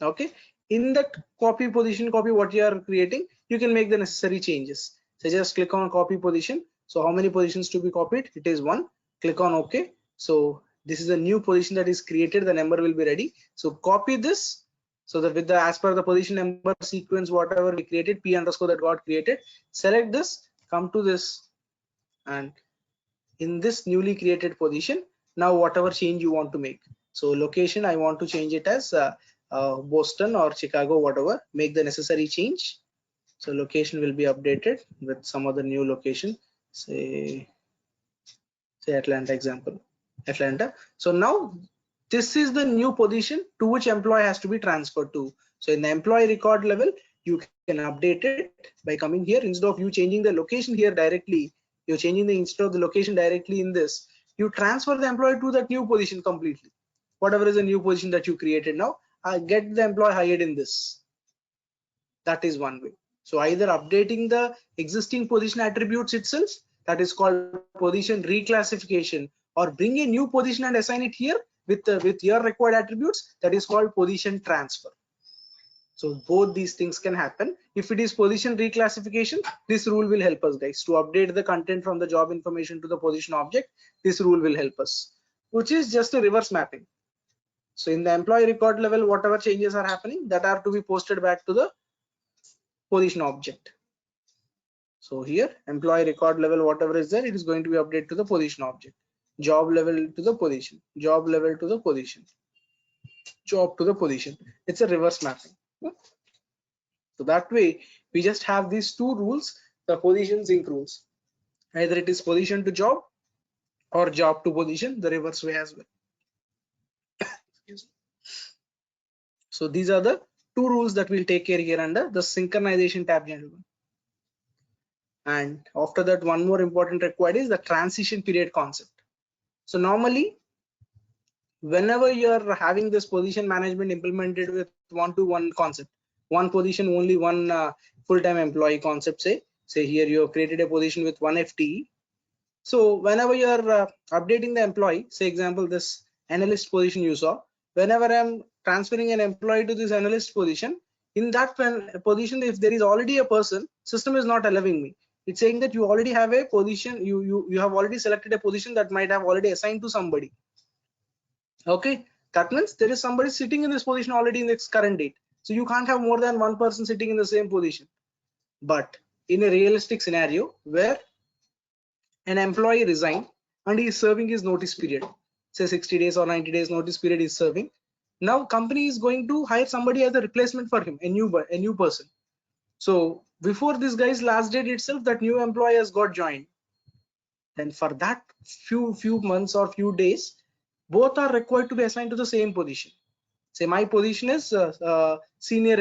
Okay, in that copy position, copy what you are creating, you can make the necessary changes. So just click on copy position. So how many positions to be copied? It is one. Click on OK. So this is a new position that is created. The number will be ready. So copy this. So that with the as per the position number sequence, whatever we created, P underscore that got created, select this, come to this, and in this newly created position, now whatever change you want to make. So location, I want to change it as Boston or Chicago, whatever, make the necessary change. So location will be updated with some other new location, say Atlanta example, Atlanta. So now this is the new position to which employee has to be transferred to. So in the employee record level, you can update it by coming here. Instead of you changing the location here directly, you're changing the instead of the location directly in this, you transfer the employee to that new position completely. Whatever is the new position that you created now, get the employee hired in this. That is one way. So either updating the existing position attributes itself, that is called position reclassification, or bring a new position and assign it here with your required attributes, that is called position transfer. So both these things can happen. If it is position reclassification, this rule will help us, guys, to update the content from the job information to the position object. This rule will help us, which is just a reverse mapping. So in the employee record level, whatever changes are happening, that are to be posted back to the position object. So here, employee record level, whatever is there, it is going to be updated to the position object. Job level to the position, job level to the position, job to the position. It's a reverse mapping. So that way, we just have these two rules, the position sync rules. Either it is position to job or job to position, the reverse way as well. So these are the two rules that we'll take care here under the synchronization tab, gentlemen. And after that, one more important required is the transition period concept. So normally, whenever you're having this position management implemented with one-to-one concept, one position, only one full-time employee concept, say here you have created a position with one FTE. So whenever you're updating the employee, say example, this analyst position you saw, whenever I'm transferring an employee to this analyst position, in that position, if there is already a person, system is not allowing me. It's saying that you already have a position, you have already selected a position that might have already assigned to somebody. Okay, that means there is somebody sitting in this position already in this current date. So you can't have more than one person sitting in the same position. But in a realistic scenario where an employee resigned and he is serving his notice period, say 60 days or 90 days notice period is serving. Now company is going to hire somebody as a replacement for him, a new person. So before this guy's last date itself, that new employee has got joined. Then for that few months or few days, both are required to be assigned to the same position. Say my position is senior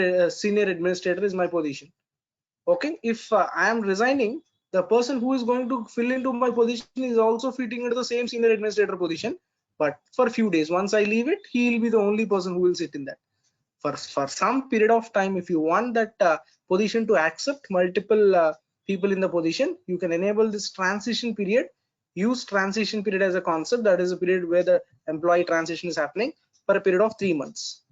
administrator is my position. Okay, if I am resigning, the person who is going to fill into my position is also fitting into the same senior administrator position, but for a few days. Once I leave it, he will be the only person who will sit in that. For some period of time, if you want that position to accept multiple people in the position, you can enable this transition period. Use transition period as a concept. That is a period where the employee transition is happening for a period of 3 months.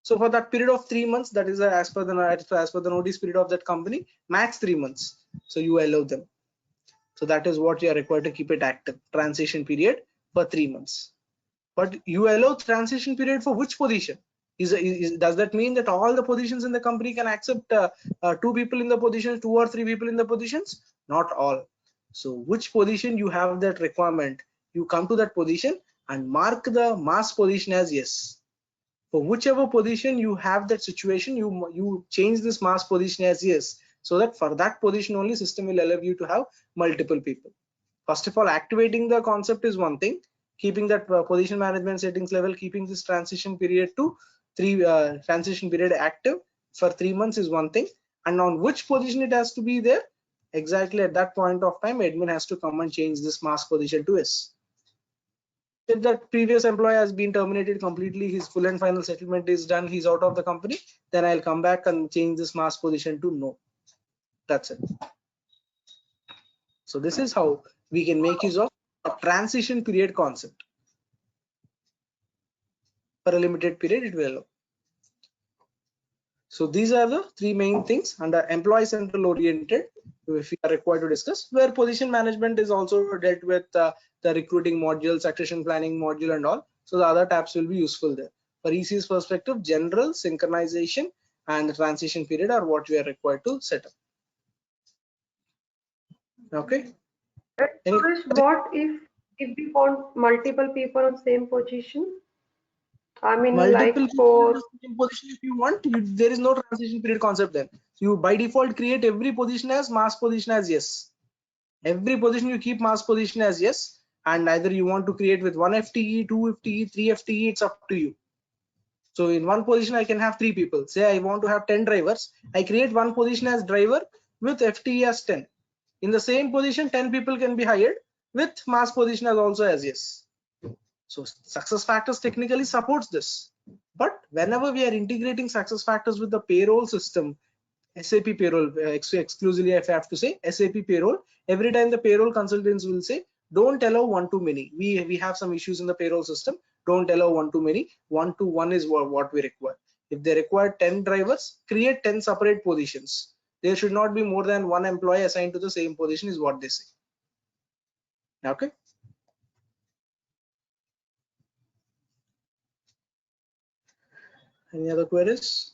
So for that period of 3 months, that is as per the notice period of that company, max 3 months. So you allow them. So that is what you are required to keep it active. Transition period for 3 months. But you allow transition period for which position? Does that mean that all the positions in the company can accept 2 people in the positions, 2 or 3 people in the positions? Not all. So which position you have that requirement, you come to that position and mark the mass position as yes. For whichever position you have that situation, you change this mass position as yes, so that for that position only system will allow you to have multiple people. First of all, activating the concept is one thing. Keeping that position management settings level, keeping this transition period to transition period active for 3 months is one thing, and on which position it has to be there, exactly at that point of time, admin has to come and change this mass position to yes. If that previous employee has been terminated completely, his full and final settlement is done, he's out of the company, then I'll come back and change this mass position to no. That's it. So this is how we can make use of a transition period concept. For a limited period, it will allow. So these are the 3 main things under employee central oriented, if we are required to discuss, where position management is also dealt with the recruiting module, succession planning module and all. So the other tabs will be useful there. For EC's perspective, general, synchronization and the transition period are what we are required to set up. Okay.
What if we want multiple people on same position? I mean,
multiple
like for
position, if you want, there is no transition period concept then. You by default create every position as mass position as yes. Every position you keep mass position as yes, and either you want to create with 1 FTE, 2 FTE, 3 FTE, it's up to you. So in one position I can have 3 people. Say I want to have 10 drivers, I create one position as driver with FTE as 10. In the same position 10 people can be hired with mass position as also as yes. So SuccessFactors technically supports this, but whenever we are integrating SuccessFactors with the payroll system, SAP payroll, exclusively if I have to say SAP payroll, every time the payroll consultants will say don't allow one to many. We have some issues in the payroll system, don't allow one to many, 1 to 1 is what we require. If they require 10 drivers, create 10 separate positions. There should not be more than one employee assigned to the same position is what they say. Okay. Any other queries?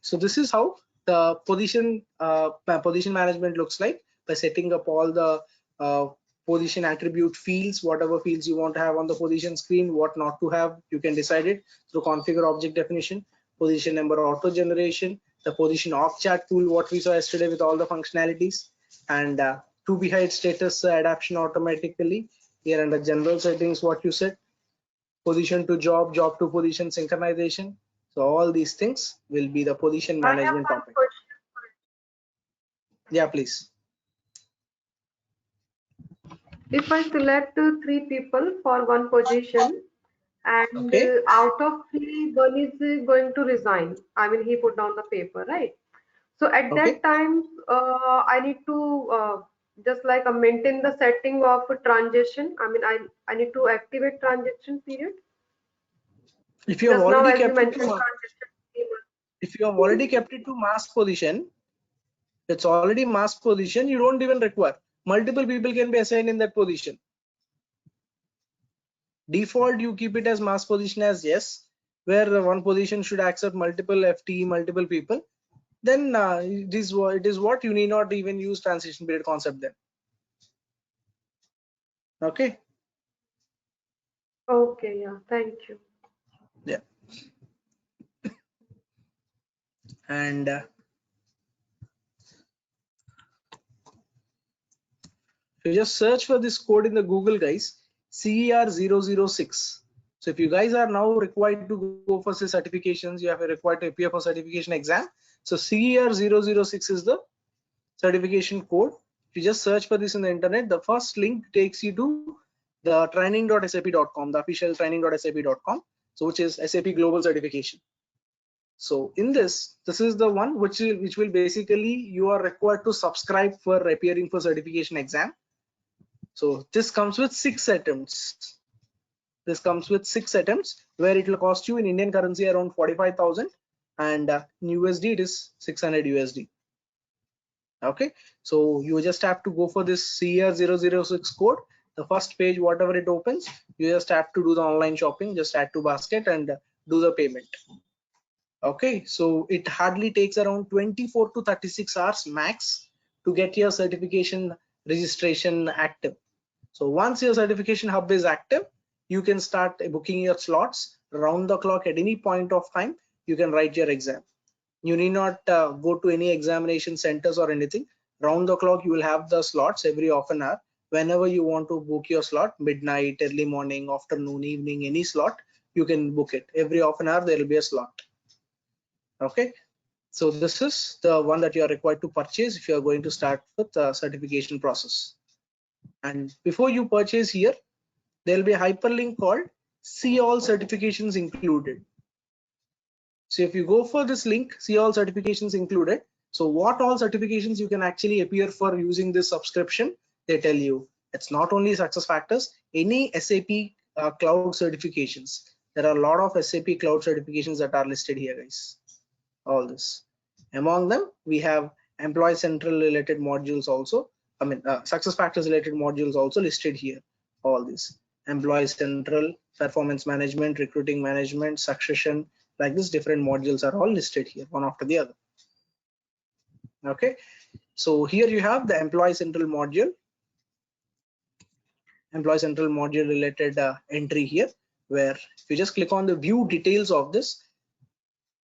So this is how the position management looks like, by setting up all the position attribute fields, whatever fields you want to have on the position screen, what not to have, you can decide it through configure object definition, position number auto generation, the position off chart tool, what we saw yesterday with all the functionalities, and to be hide status adaptation automatically here under general settings, what you said, position to job, job to position synchronization. So all these things will be the position
I have
management
one
topic.
question.
Yeah, please.
If I select 3 people for one position, and
Okay.
out of 3, one is going to resign. I mean, he put down the paper, right? So at
Okay.
that time, I need to just like maintain the setting of a transition. I mean, I need to activate transition period.
If you have
Just now,
already
as you
kept it
mentioned,
to,
transition.
if you have already kept it to mask position, it's already mask position. You don't even require multiple people can be assigned in that position. Default, you keep it as mask position as yes, where one position should accept multiple FTE, multiple people. Then it is what you need not even use transition period concept then. Okay.
Okay, yeah, thank you.
Yeah. And if you just search for this code in the Google, guys, CER006. So if you guys are now required to go for say certifications, you have required to appear for certification exam. So CER006 is the certification code. If you just search for this in the internet, the first link takes you to the training.sap.com, the official training.sap.com, so which is SAP Global Certification. So in this is the one which will basically you are required to subscribe for appearing for certification exam. So this comes with 6 attempts. This comes with 6 attempts where it will cost you in Indian currency around 45,000, and in USD it is 600 USD. Okay, so you just have to go for this CER006 code. The first page, whatever it opens, you just have to do the online shopping, just add to basket and do the payment. Okay, so it hardly takes around 24 to 36 hours max to get your certification registration active. So once your certification hub is active, you can start booking your slots round the clock at any point of time. You can write your exam. You need not go to any examination centers or anything. Round the clock, you will have the slots every half an hour. Whenever you want to book your slot, midnight, early morning, afternoon, evening, any slot, you can book it. Every half an hour, there will be a slot. Okay, so this is the one that you are required to purchase if you are going to start with the certification process. And before you purchase here, there will be a hyperlink called see all certifications included. So if you go for this link, see all certifications included. So what all certifications you can actually appear for using this subscription, they tell you. It's not only SuccessFactors, any SAP cloud certifications. There are a lot of SAP cloud certifications that are listed here, guys. All this. Among them, we have Employee Central related modules also. I mean, SuccessFactors related modules also listed here. All this. Employee Central, Performance Management, Recruiting Management, Succession, like this, different modules are all listed here, one after the other. Okay, so here you have the Employee Central module, Employee Central module related entry here, where if you just click on the view details of this,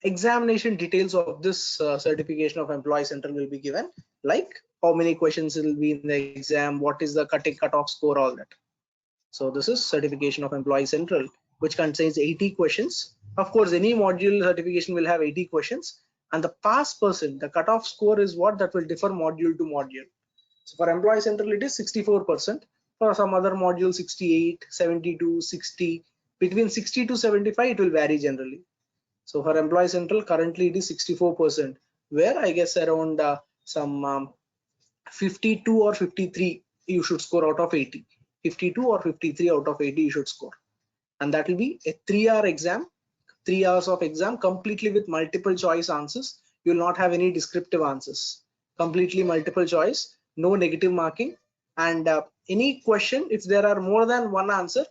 examination details of this certification of Employee Central will be given, like how many questions will be in the exam, what is the cutoff score, all that. So this is certification of Employee Central, which contains 80 questions. Of course, any module certification will have 80 questions, and the pass percent, the cutoff score is what that will differ module to module. So for Employee Central, it is 64%. For some other module, 68, 72, 60. Between 60 to 75, it will vary generally. So for Employee Central, currently it is 64%, where I guess around some 52 or 53 you should score out of 80. 52 or 53 out of 80 you should score. And that will be a 3-hour exam, 3 hours of exam completely with multiple choice answers. You will not have any descriptive answers, completely multiple choice, no negative marking. And any question, if there are more than one answer,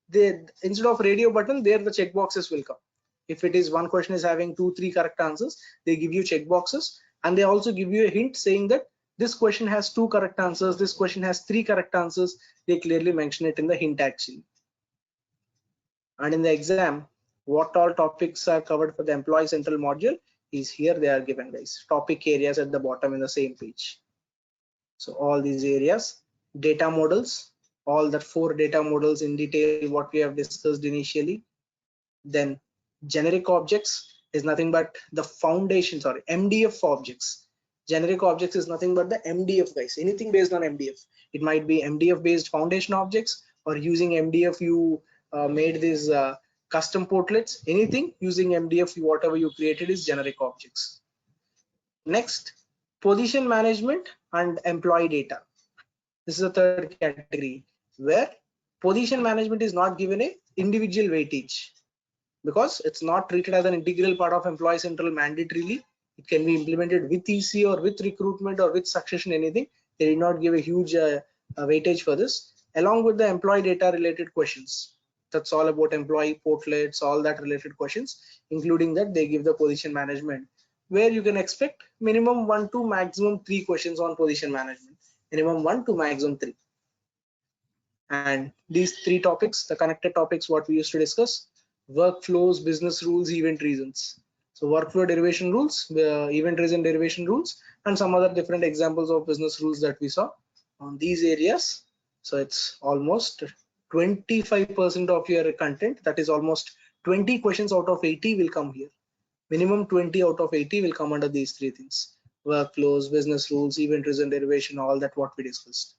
they, instead of radio button, there the check boxes will come. If it is one question is having 2-3 correct answers, they give you check boxes, and they also give you a hint saying that this question has 2 correct answers, this question has 3 correct answers. They clearly mention it in the hint actually. And in the exam, what all topics are covered for the employee central module is here they are given, guys. Topic areas at the bottom in the same page. So all these areas, data models, all the 4 data models in detail what we have discussed initially. Then generic objects is nothing but the foundation, sorry, MDF objects. Generic objects is nothing but the MDF, guys. Anything based on MDF. It might be MDF based foundation objects, or using MDF you made these custom portlets. Anything using MDF, whatever you created is generic objects. Next, position management and employee data. This is the third category where position management is not given a individual weightage, because it's not treated as an integral part of employee central mandatorily. It can be implemented with EC or with recruitment or with succession, anything. They did not give a huge weightage for this, along with the employee data related questions. That's all about employee portlets, all that related questions, including that they give the position management, where you can expect minimum 1 to maximum 3 questions on position management, minimum 1 to maximum 3. And these 3 topics, the connected topics what we used to discuss: workflows, business rules, event reasons. So workflow derivation rules, event reason derivation rules, and some other different examples of business rules that we saw on these areas. So it's almost 25% of your content, that is almost 20 questions out of 80 will come here. Minimum 20 out of 80 will come under these 3 things: workflows, business rules, event reason derivation, all that what we discussed.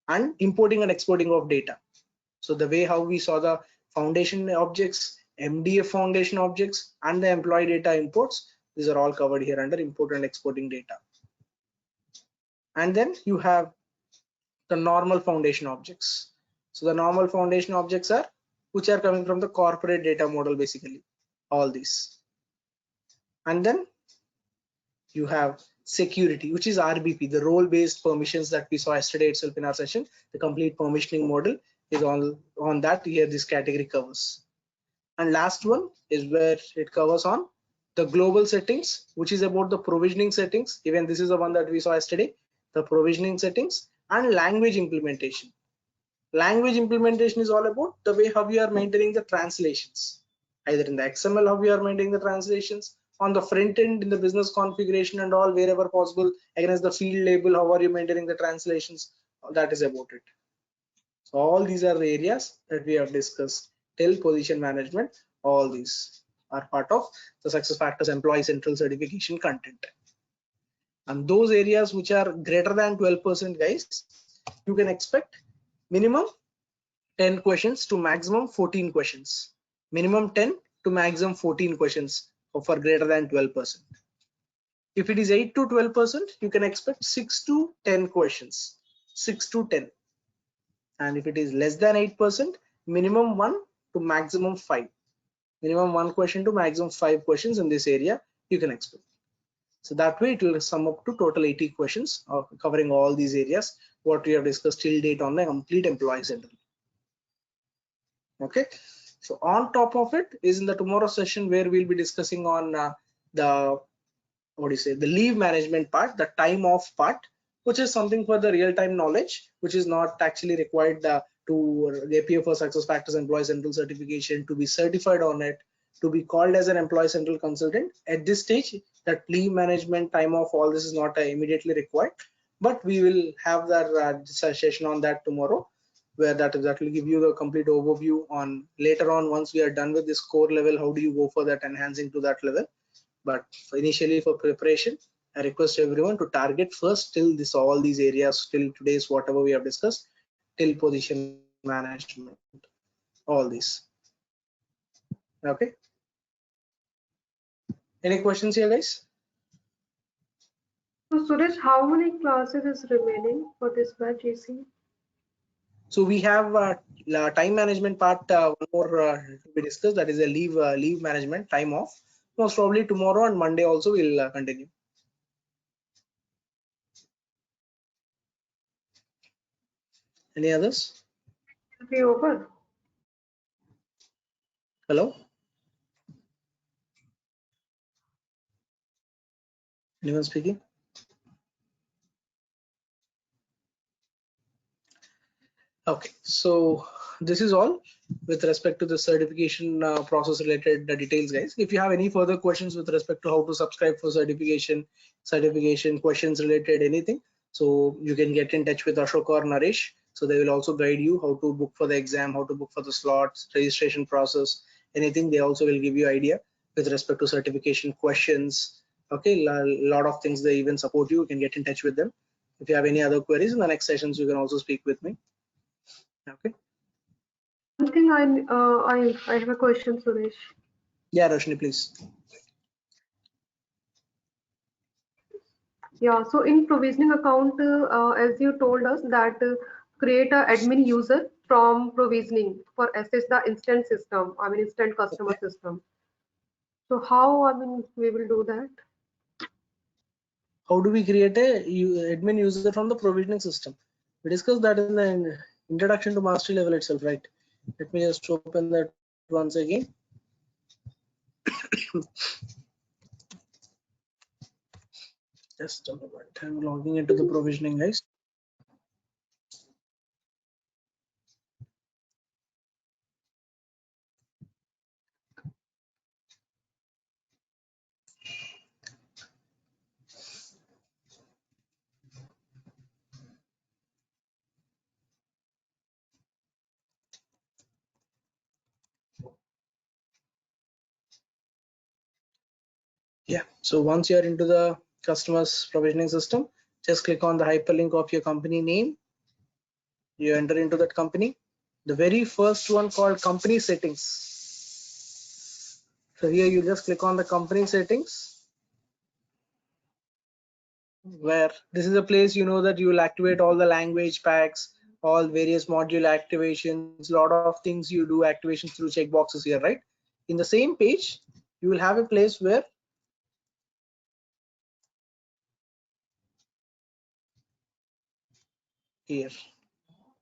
And importing and exporting of data. So the way how we saw the foundation objects, MDF foundation objects, and the employee data imports, these are all covered here under import and exporting data. And then you have the normal foundation objects. So the normal foundation objects are which are coming from the corporate data model, basically all these. And then you have security, which is RBP, the role based permissions that we saw yesterday itself in our session. The complete permissioning model is on that here this category covers. And last one is where it covers on the global settings, which is about the provisioning settings. Even this is the one that we saw yesterday, the provisioning settings, and language implementation. Language implementation is all about the way how you are maintaining the translations, either in the XML how you are maintaining the translations, on the front end in the business configuration and all, wherever possible against the field label, how are you maintaining the translations, that is about it. So all these are the areas that we have discussed till position management. All these are part of the SuccessFactors Employee Central Certification content. And those areas which are greater than 12%, guys, you can expect minimum 10 questions to maximum 14 questions. Minimum 10 to maximum 14 questions for greater than 12%. If it is 8 to 12%, you can expect 6 to 10 questions, 6 to 10. And if it is less than 8%, minimum 1 to maximum 5. Minimum 1 question to maximum 5 questions in this area you can expect. So that way it will sum up to total 80 questions covering all these areas what we have discussed till date on the complete employee central. Okay, so on top of it is in the tomorrow session where we'll be discussing on the the leave management part, the time off part, which is something for the real-time knowledge, which is not actually required to appear for SuccessFactors Employee Central certification, to be certified on it, to be called as an Employee Central consultant. At this stage, that leave management, time off, all this is not immediately required, but we will have that session on that tomorrow, where that will give you the complete overview on later on. Once we are done with this core level, how do you go for that enhancing to that level? But initially for preparation, I request everyone to target first till this all these areas, till today's whatever we have discussed, till position management, all these. Okay, any questions here, guys?
So Suresh, how many classes is remaining for this batch AC?
So we have time management part, one more to be discussed, that is a leave management, time off. Most probably tomorrow and Monday also we'll continue. Any others?
Will be over.
Hello? Anyone speaking? Okay, so this is all with respect to the certification process related details, guys. If you have any further questions with respect to how to subscribe for certification questions related anything, so you can get in touch with Ashok or Naresh. So they will also guide you how to book for the exam, how to book for the slots, registration process, anything. They also will give you idea with respect to certification questions. Okay, a lot of things they even support you. You can get in touch with them. If you have any other queries in the next sessions, you can also speak with me. Okay.
One thing I have a question, Suresh.
Yeah, Roshni, please.
Yeah, so in provisioning account, as you told us that create a admin user from provisioning for access the instant system, I mean instant customer system. So how, I mean, we will do that?
How do we create a admin user from the provisioning system? We discussed that in the introduction to mastery level itself, right? Let me just open that once again. Just a moment. I'm logging into the provisioning, guys. Yeah, so once you're into the customer's provisioning system, just click on the hyperlink of your company name. You enter into that company. The very first one called company settings. So here you just click on the company settings, where this is a place you know that you will activate all the language packs, all various module activations, lot of things you do activations through checkboxes here, right? In the same page, you will have a place where here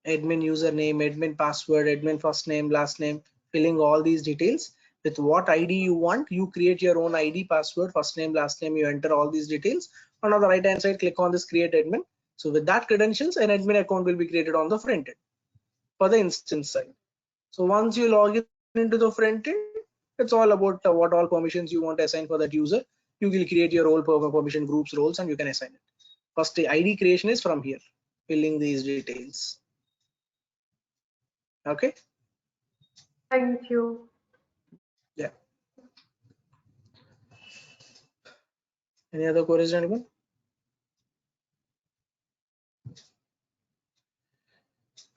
admin username, admin password, admin first name, last name, filling all these details with what ID you want. You create your own ID, password, first name, last name, you enter all these details. And on the right hand side, click on this create admin. So with that credentials, an admin account will be created on the front end for the instance side. So once you log in into the front end, it's all about what all permissions you want to assign for that user. You will create your role permission groups roles and you can assign it. First, the ID creation is from here, filling these details. Okay.
Thank you.
Yeah. Any other queries, anyone?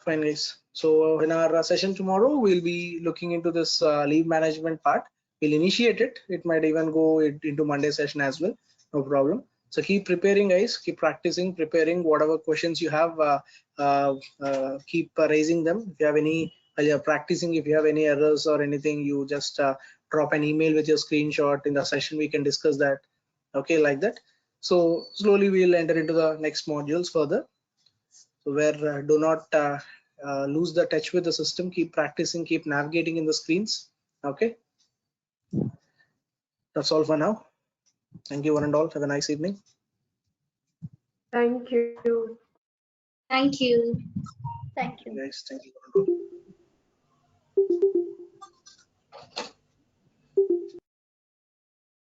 Fine, guys. So in our session tomorrow, we'll be looking into this leave management part. We'll initiate it. It might even go into Monday session as well. No problem. So keep preparing, guys. Keep practicing, preparing whatever questions you have. Keep raising them. If you have any, while you're practicing, if you have any errors or anything, you just drop an email with your screenshot in the session. We can discuss that. Okay, like that. So slowly we'll enter into the next modules further. So where do not lose the touch with the system, keep practicing, keep navigating in the screens. Okay, that's all for now. Thank you one and all. Have a nice evening.
Thank you.
Thank you.
Thank you.
Guys, thank you one and all.